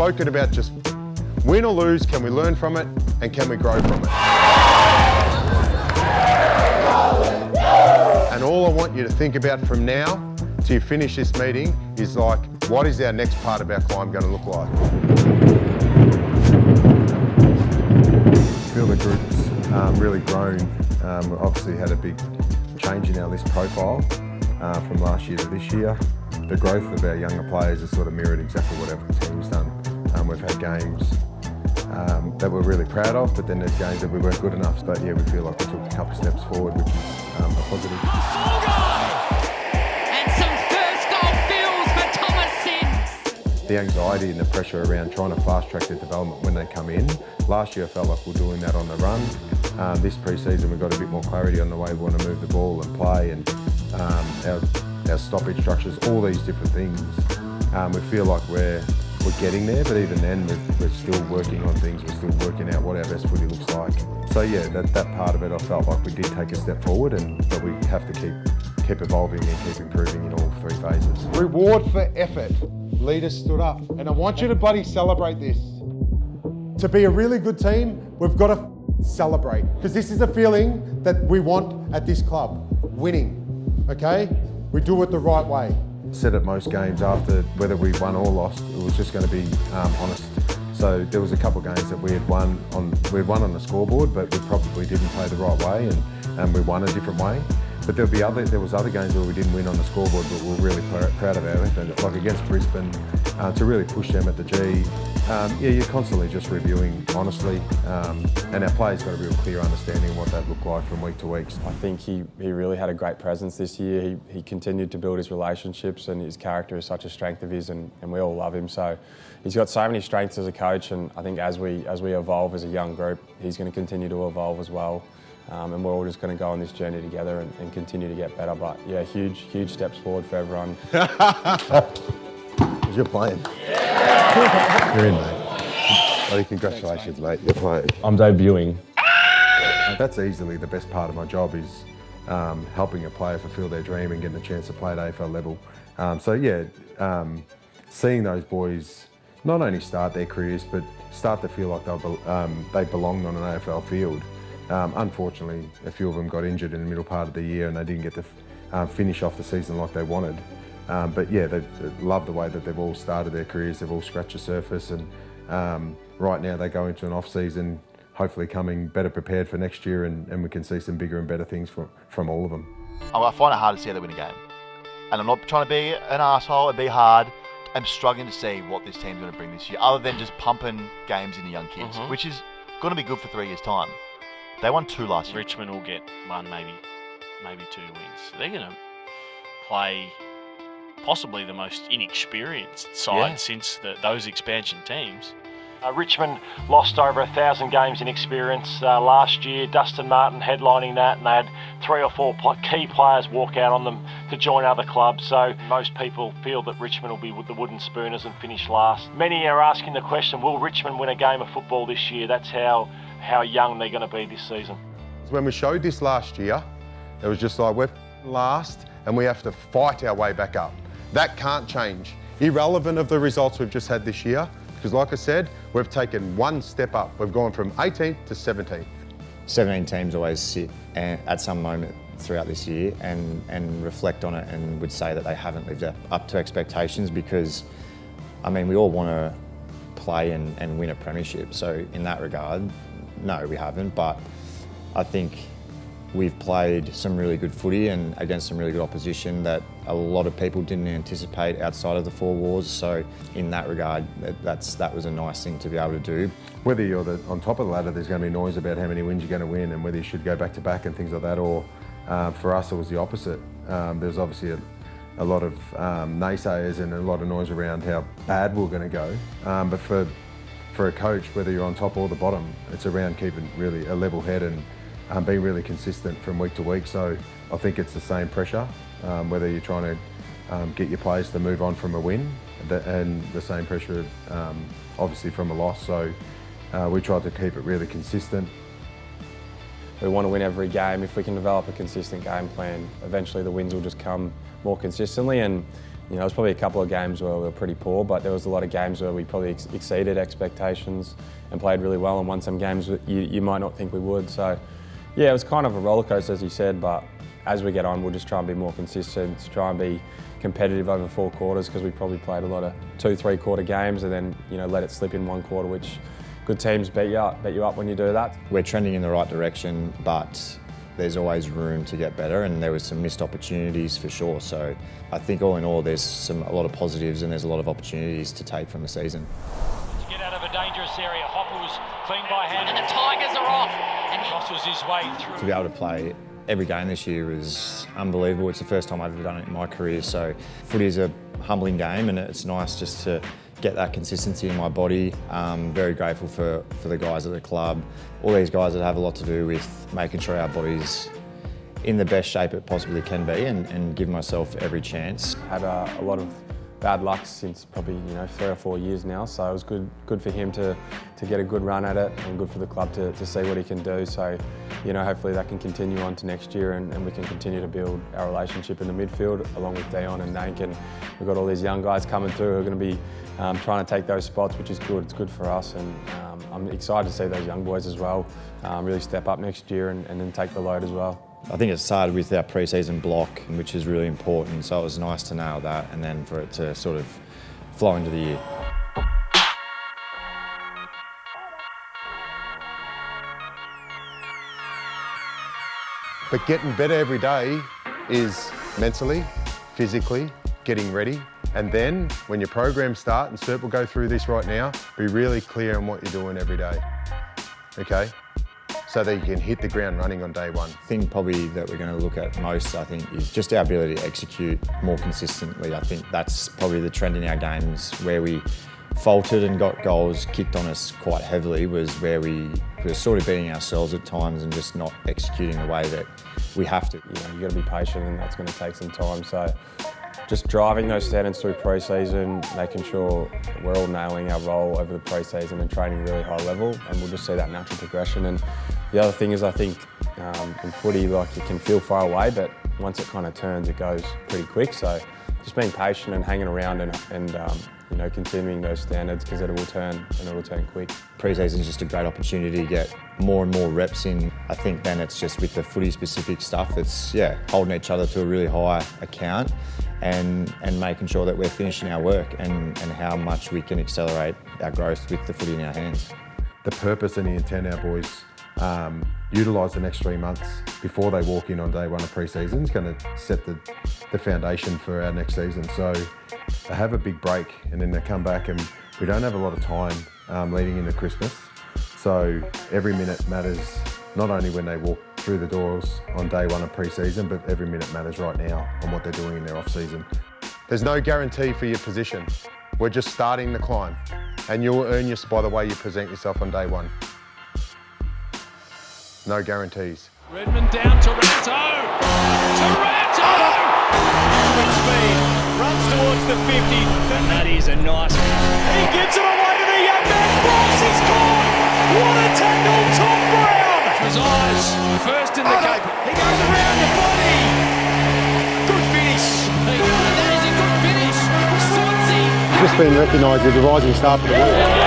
spoken about just win or lose, can we learn from it and can we grow from it? And all I want you to think about from now till you finish this meeting is like, what is our next part of our climb going to look like? I feel the group's really grown. We obviously had a big change in our list profile from last year to this year. The growth of our younger players has sort of mirrored exactly what our team's done. We've had games that we're really proud of, but then there's games that we weren't good enough. But yeah, we feel like we took a couple of steps forward, which is a positive. And some first goal feels for Thomas Sims. The anxiety and the pressure around trying to fast track their development when they come in. Last year I felt like we're doing that on the run. This pre-season we've got a bit more clarity on the way we want to move the ball and play, and our stoppage structures, all these different things. We feel like we're getting there, but even then we're still working on things. We're still working out what our best footy looks like. So yeah, that part of it, I felt like we did take a step forward, but we have to keep evolving and keep improving in all three phases. Reward for effort. Leaders stood up, and I want you to bloody celebrate this. To be a really good team, we've got to celebrate, because this is the feeling that we want at this club. Winning, okay? We do it the right way. Said at most games after, whether we won or lost, it was just going to be honest. So there was a couple of games that we had won on the scoreboard, but we probably didn't play the right way, and we won a different way. But there was other games where we didn't win on the scoreboard, but we were really proud of our effort. Like against Brisbane, to really push them at the G. You're constantly just reviewing honestly, and our players got a real clear understanding of what that looked like from week to week. I think he really had a great presence this year. He continued to build his relationships, and his character is such a strength of his, and we all love him. So he's got so many strengths as a coach, and I think as we evolve as a young group, he's going to continue to evolve as well. And we're all just going to go on this journey together and continue to get better. But yeah, huge steps forward for everyone. You're playing. Yeah. You're in, mate. Bloody congratulations, mate. You're playing. I'm debuting. That's easily the best part of my job, is helping a player fulfil their dream and getting a chance to play at AFL level. Seeing those boys not only start their careers, but start to feel like they belonged on an AFL field. Unfortunately, a few of them got injured in the middle part of the year and they didn't get to finish off the season like they wanted. But yeah, they love the way that they've all started their careers. They've all scratched the surface, and right now they go into an off-season, hopefully coming better prepared for next year, and we can see some bigger and better things from all of them. I find it hard to see how they win a game. And I'm not trying to be an arsehole and be hard. I'm struggling to see what this team's going to bring this year, other than just pumping games into young kids, which is going to be good for 3 years' time. They won 2 last year. Richmond will get 1, maybe 2 wins. They're going to play possibly the most inexperienced side since those expansion teams. Richmond lost over 1,000 games in experience last year. Dustin Martin headlining that, and they had 3 or 4 key players walk out on them to join other clubs. So most people feel that Richmond will be with the wooden spooners and finish last. Many are asking the question, will Richmond win a game of football this year? That's how young they're going to be this season. When we showed this last year, it was just like, we're last and we have to fight our way back up. That can't change, irrelevant of the results we've just had this year, because like I said, we've taken 1 step up. We've gone from 18th to 17th. 17 teams always sit at some moment throughout this year and reflect on it and would say that they haven't lived up to expectations, because, I mean, we all want to play and win a premiership. So in that regard, no, we haven't, but I think we've played some really good footy and against some really good opposition that a lot of people didn't anticipate outside of the 4 walls. So in that regard, that was a nice thing to be able to do. Whether you're on top of the ladder, there's going to be noise about how many wins you're going to win and whether you should go back to back and things like that, or for us it was the opposite. There's obviously a lot of naysayers and a lot of noise around how bad we're going to go, but for a coach, whether you're on top or the bottom, it's around keeping really a level head and being really consistent from week to week. So I think it's the same pressure, whether you're trying to get your players to move on from a win, and the same pressure obviously from a loss. So we tried to keep it really consistent. We want to win every game. If we can develop a consistent game plan, eventually the wins will just come more consistently. And You know, there was probably a couple of games where we were pretty poor, but there was a lot of games where we probably exceeded expectations and played really well and won some games that you might not think we would. So, yeah, it was kind of a roller coaster, as you said, but as we get on, we'll just try and be more consistent, try and be competitive over 4 quarters, because we probably played a lot of 2-3 quarter games and then, you know, let it slip in 1 quarter, which good teams beat you up when you do that. We're trending in the right direction, but there's always room to get better, and there was some missed opportunities for sure. So I think all in all, there's a lot of positives and there's a lot of opportunities to take from the season. To get out of a dangerous area, Hopper was clean by hand. And the Tigers are off. And Crosses his way through. To be able to play every game this year was unbelievable. It's the first time I've ever done it in my career. So footy is a humbling game, and it's nice just to get that consistency in my body. Very grateful for the guys at the club, all these guys that have a lot to do with making sure our body's in the best shape it possibly can be, and give myself every chance. Had a lot of bad luck since probably 3 or 4 years now, so it was good for him to get a good run at it, and good for the club to see what he can do. So hopefully that can continue on to next year, and we can continue to build our relationship in the midfield along with Dion and Nank, and we've got all these young guys coming through who are going to be trying to take those spots, which is good. It's good for us, and I'm excited to see those young boys as well really step up next year and then take the load as well. I think it started with our pre-season block, which is really important, so it was nice to nail that and then for it to sort of flow into the year. But getting better every day is mentally, physically, getting ready. And then when your programs start, and Cert will go through this right now, be really clear on what you're doing every day, okay? So that you can hit the ground running on day one. The thing probably that we're going to look at most, I think, is just our ability to execute more consistently. I think that's probably the trend in our games. Where we faltered and got goals kicked on us quite heavily was where we were sort of beating ourselves at times and just not executing the way that we have to. You've got to be patient, and that's going to take some time. So just driving those standards through pre-season, making sure we're all nailing our role over the pre-season and training really high level, and we'll just see that natural progression. And the other thing is, I think in footy, like, you can feel far away, but once it kind of turns, it goes pretty quick. So just being patient and hanging around and continuing those standards, because it will turn, and it will turn quick. Pre-season is just a great opportunity to get more and more reps in. I think then it's just with the footy-specific stuff, it's holding each other to a really high account and making sure that we're finishing our work and how much we can accelerate our growth with the footy in our hands. The purpose and the intent our boys utilise the next 3 months before they walk in on day one of pre-season is going to set the foundation for our next season. So they have a big break, and then they come back, and we don't have a lot of time leading into Christmas. So every minute matters, not only when they walk through the doors on day one of pre-season, but every minute matters right now on what they're doing in their off-season. There's no guarantee for your position. We're just starting the climb, and you'll earn your spot the way you present yourself on day one. No guarantees. Redmond down, Taranto! Taranto! With speed, runs towards the 50, and that is a nice one. He gives it away to the young man, Bryce, he's caught! What a tackle, Tom Brown! His eyes, first in the cape, he goes around the body! Good finish! that is a good finish. Swansea. Just been recognised as a rising star for the world.